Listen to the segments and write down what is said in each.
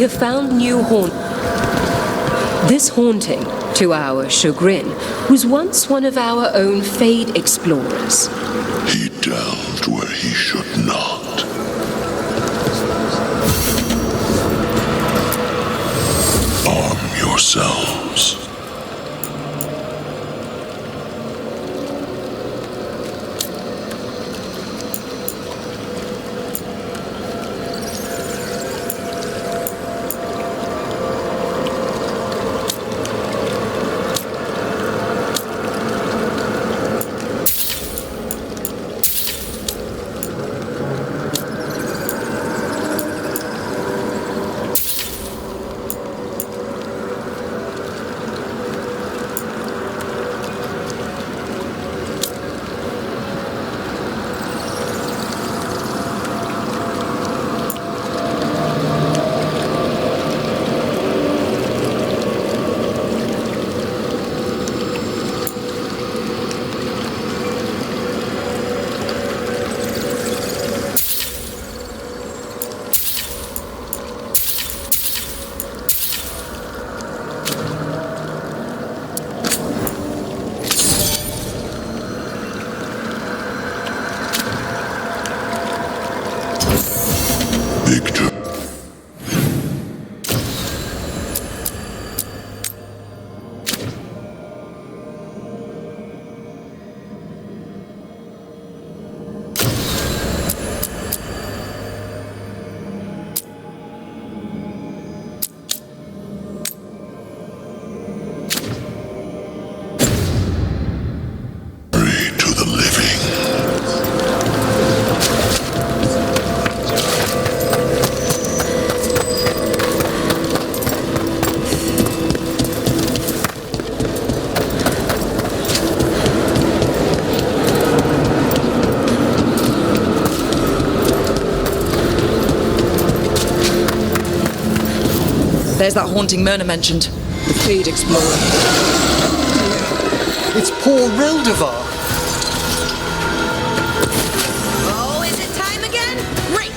have found new haunt. This haunting, to our chagrin, was once one of our own Fade explorers. He delved where he should not. Arm yourselves. There's that haunting Myrna mentioned. The Fade Explorer. It's poor Reldevar. Oh, is it time again? Great!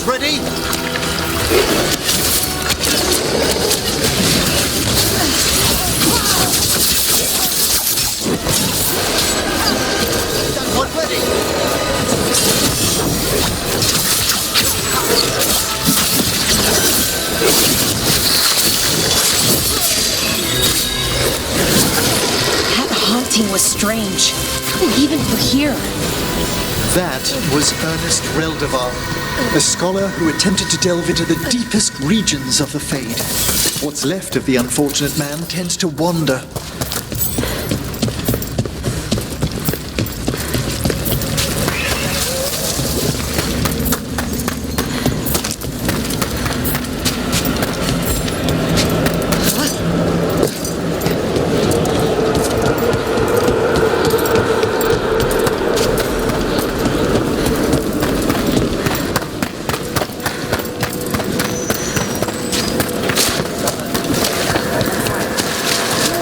Ready? That one ready? That haunting was strange. Even for here. That was Ernest Reldevar, a scholar who attempted to delve into the deepest regions of the Fade. What's left of the unfortunate man tends to wander.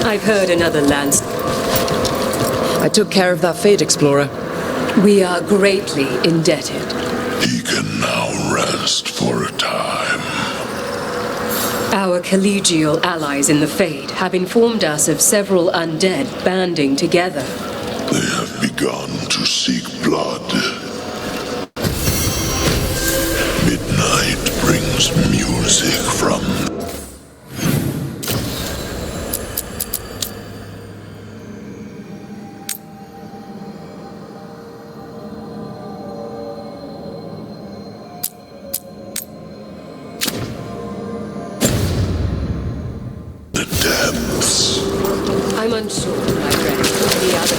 I've heard another lance. I took care of that Fade Explorer. We are greatly indebted. He can now rest for a time. Our collegial allies in the Fade have informed us of several undead banding together. They have begun to seek blood. Midnight brings music from the depths. I'm unsure, my friend. The other.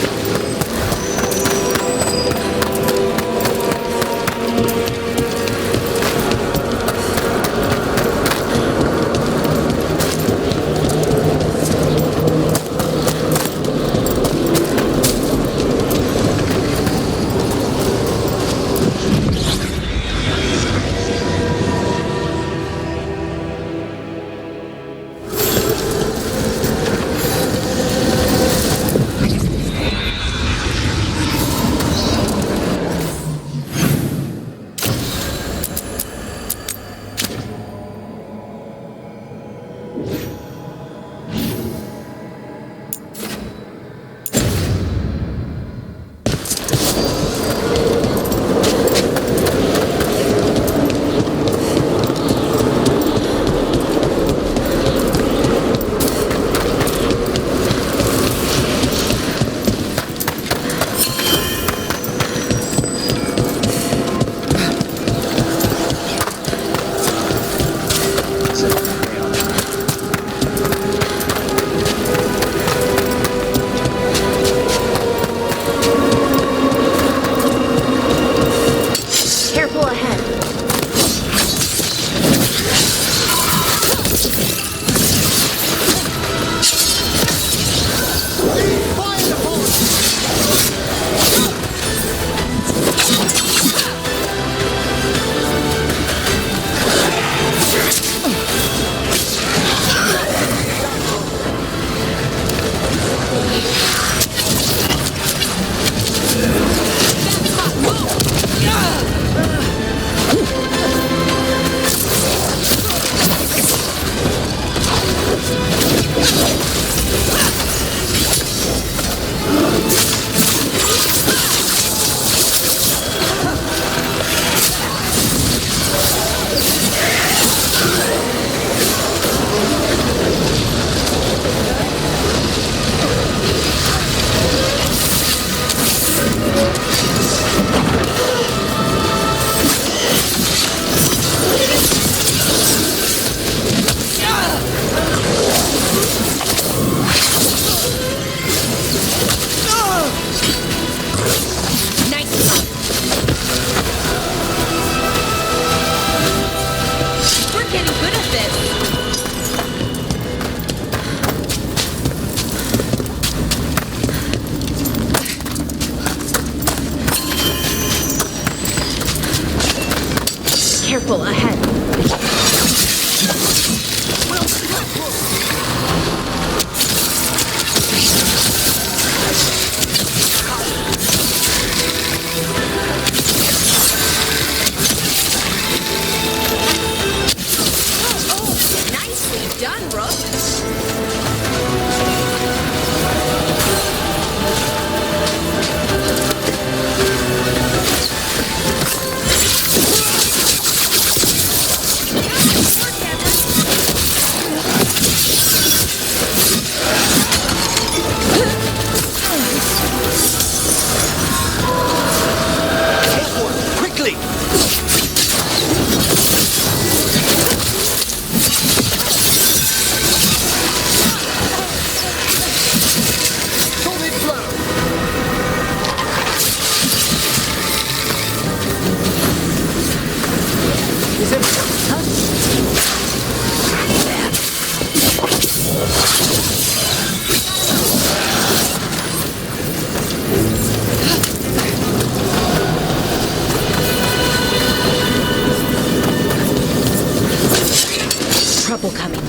trouble coming.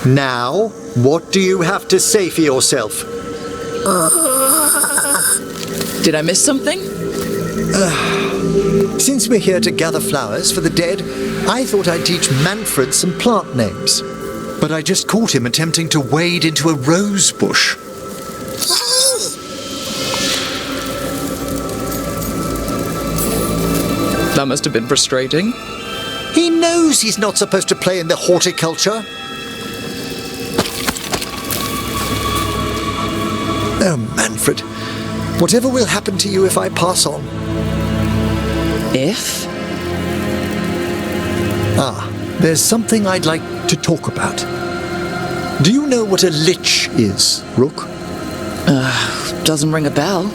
Now, what do you have to say for yourself? Did I miss something? Since we're here to gather flowers for the dead, I thought I'd teach Manfred some plant names. But I just caught him attempting to wade into a rose bush. That must have been frustrating. He knows he's not supposed to play in the horticulture. Oh, Manfred, whatever will happen to you if I pass on? If? There's something I'd like to talk about. Do you know what a lich is, Rook? Doesn't ring a bell.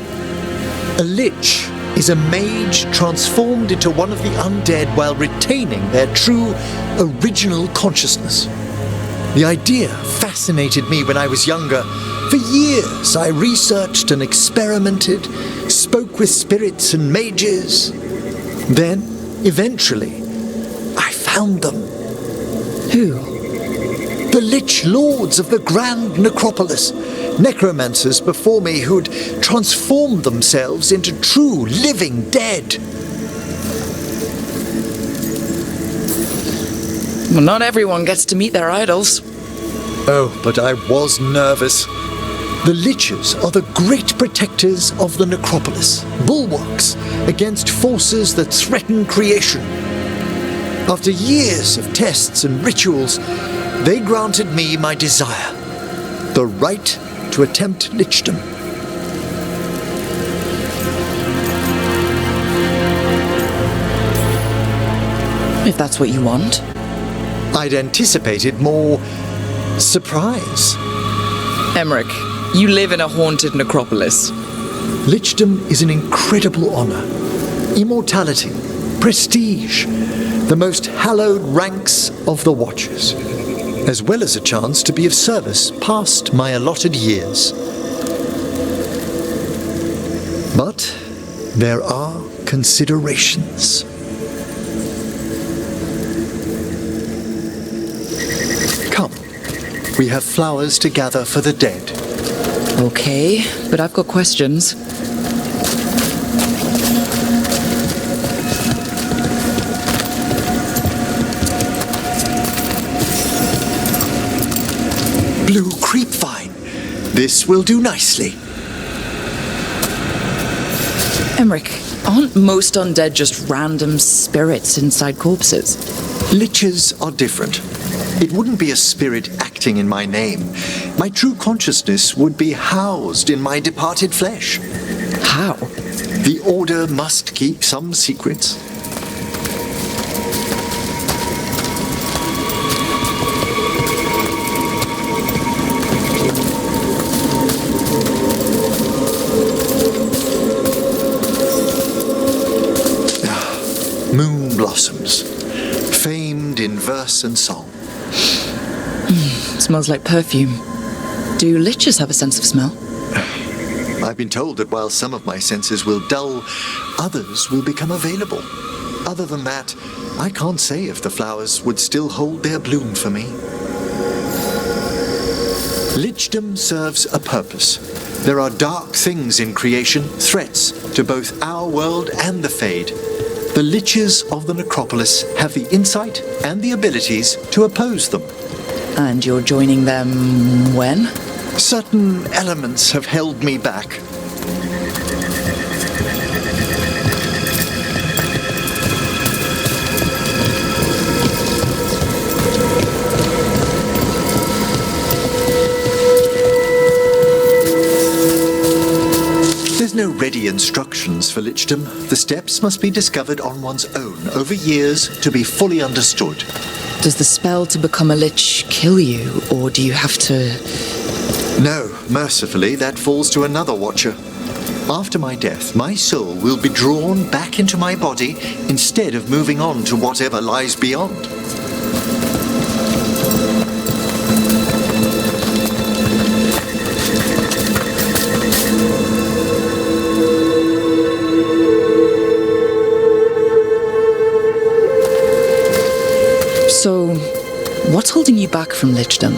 A lich is a mage transformed into one of the undead while retaining their true, original consciousness. The idea fascinated me when I was younger. For years, I researched and experimented, spoke with spirits and mages. Then, eventually, I found them. Who? The Lich Lords of the Grand Necropolis. Necromancers before me who'd transformed themselves into true living dead. Well, not everyone gets to meet their idols. Oh, but I was nervous. The Liches are the great protectors of the necropolis, bulwarks against forces that threaten creation. After years of tests and rituals, they granted me my desire, the right to attempt lichdom. If that's what you want. I'd anticipated more surprise. Emmerich, you live in a haunted necropolis. Lichdom is an incredible honor. Immortality, prestige, the most hallowed ranks of the Watchers, as well as a chance to be of service past my allotted years. But there are considerations. Come, we have flowers to gather for the dead. Okay, but I've got questions. Blue creepvine. This will do nicely. Emmerich, aren't most undead just random spirits inside corpses? Liches are different. It wouldn't be a spirit acting in my name. My true consciousness would be housed in my departed flesh. How? The Order must keep some secrets. Moon blossoms, famed in verse and song. Smells like perfume. Do liches have a sense of smell? I've been told that while some of my senses will dull, others will become available. Other than that, I can't say if the flowers would still hold their bloom for me. Lichdom serves a purpose. There are dark things in creation, threats to both our world and the Fade. The Liches of the Necropolis have the insight and the abilities to oppose them. And you're joining them when? Certain elements have held me back. There's no ready instructions for lichdom. The steps must be discovered on one's own over years to be fully understood. Does the spell to become a lich kill you, or do you have to... No, mercifully, that falls to another watcher. After my death, my soul will be drawn back into my body instead of moving on to whatever lies beyond. So, what's holding you back from lichdom?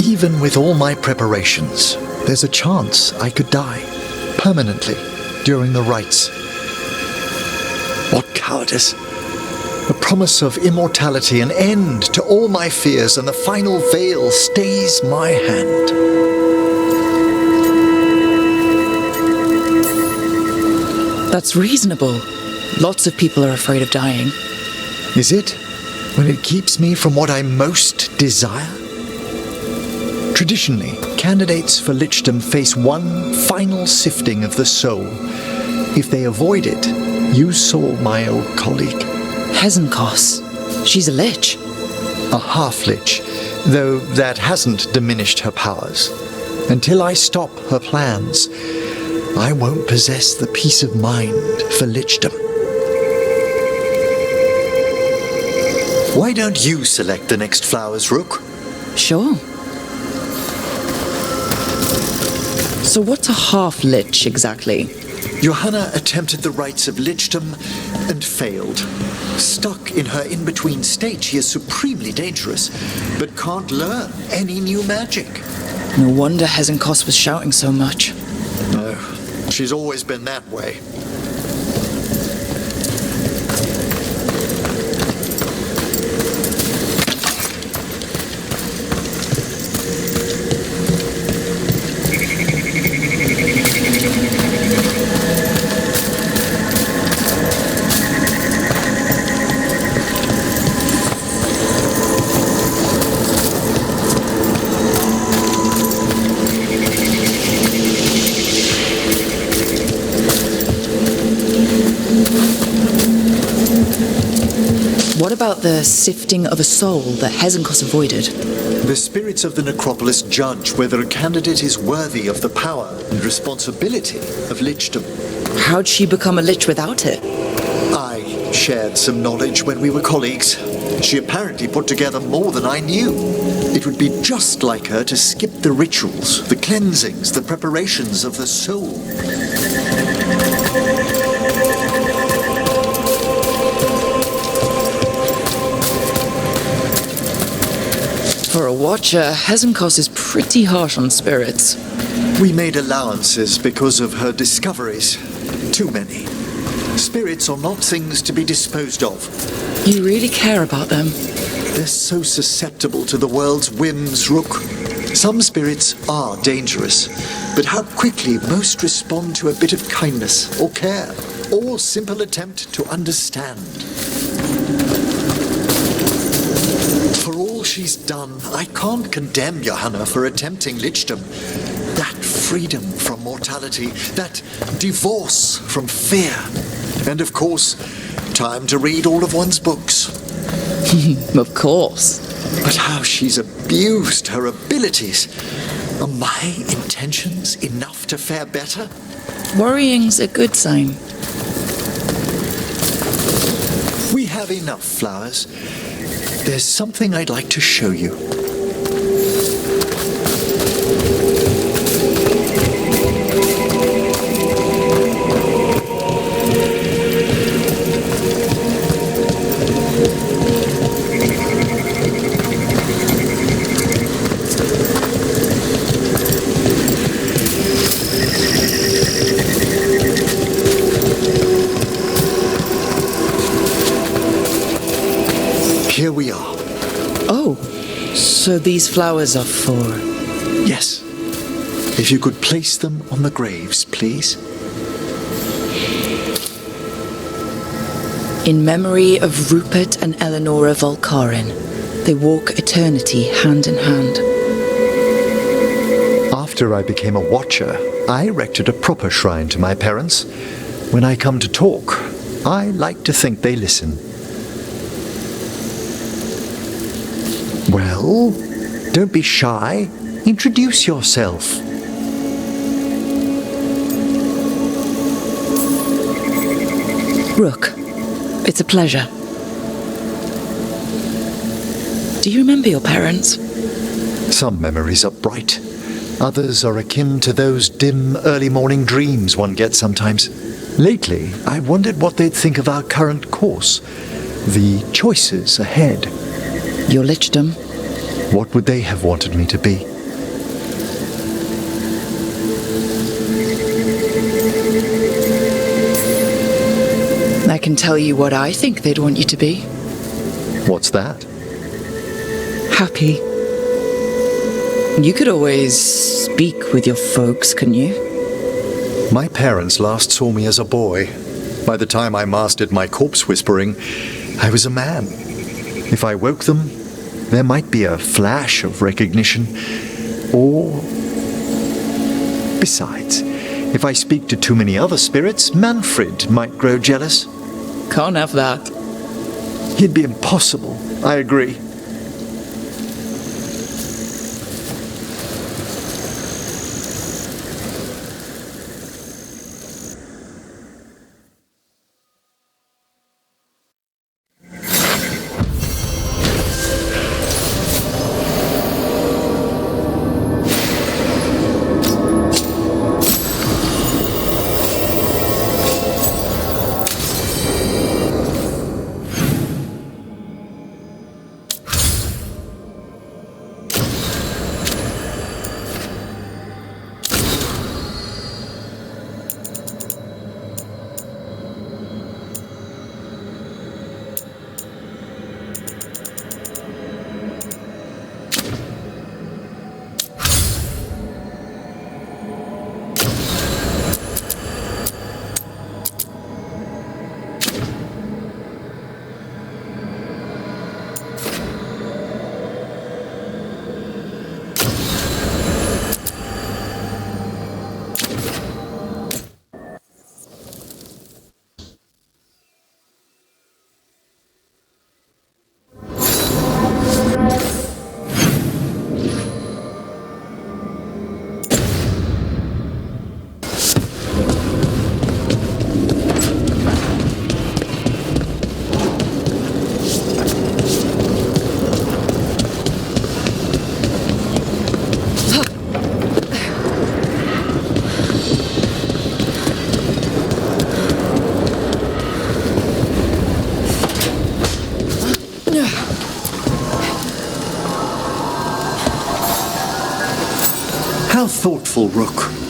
Even with all my preparations, there's a chance I could die permanently during the rites. What cowardice! The promise of immortality, an end to all my fears, and the final veil stays my hand. That's reasonable. Lots of people are afraid of dying. Is it? When it keeps me from what I most desire? Traditionally, candidates for lichdom face one final sifting of the soul. If they avoid it, you saw my old colleague. Hezenkos. She's a lich. A half-lich, though that hasn't diminished her powers. Until I stop her plans, I won't possess the peace of mind for lichdom. Why don't you select the next flowers, Rook? Sure. So what's a half-lich exactly? Johanna attempted the rites of lichdom and failed. Stuck in her in-between state, she is supremely dangerous, but can't learn any new magic. No wonder Hezenkos was shouting so much. No, she's always been that way. What about the sifting of a soul that Hezenkos avoided? The spirits of the necropolis judge whether a candidate is worthy of the power and responsibility of lichdom. How'd she become a lich without it? I shared some knowledge when we were colleagues. She apparently put together more than I knew. It would be just like her to skip the rituals, the cleansings, the preparations of the soul. For a watcher, Hezenkos is pretty harsh on spirits. We made allowances because of her discoveries. Too many. Spirits are not things to be disposed of. You really care about them? They're so susceptible to the world's whims, Rook. Some spirits are dangerous, but how quickly most respond to a bit of kindness or care, or simple attempt to understand. For all she's done, I can't condemn Johanna for attempting lichdom. That freedom from mortality, that divorce from fear, and of course, time to read all of one's books. Of course. But how she's abused her abilities. Are my intentions enough to fare better? Worrying's a good sign. We have enough flowers. There's something I'd like to show you. Here we are. Oh. So these flowers are for... Yes. If you could place them on the graves, please. In memory of Rupert and Eleonora Volcarin, they walk eternity hand in hand. After I became a watcher, I erected a proper shrine to my parents. When I come to talk, I like to think they listen. Well, don't be shy. Introduce yourself. Rook, it's a pleasure. Do you remember your parents? Some memories are bright. Others are akin to those dim early morning dreams one gets sometimes. Lately, I wondered what they'd think of our current course. The choices ahead. Your lichdom? What would they have wanted me to be? I can tell you what I think they'd want you to be. What's that? Happy. You could always speak with your folks, couldn't you? My parents last saw me as a boy. By the time I mastered my corpse whispering, I was a man. If I woke them, there might be a flash of recognition. Or... Besides, if I speak to too many other spirits, Manfred might grow jealous. Can't have that. It'd be impossible, I agree. How thoughtful, Rook.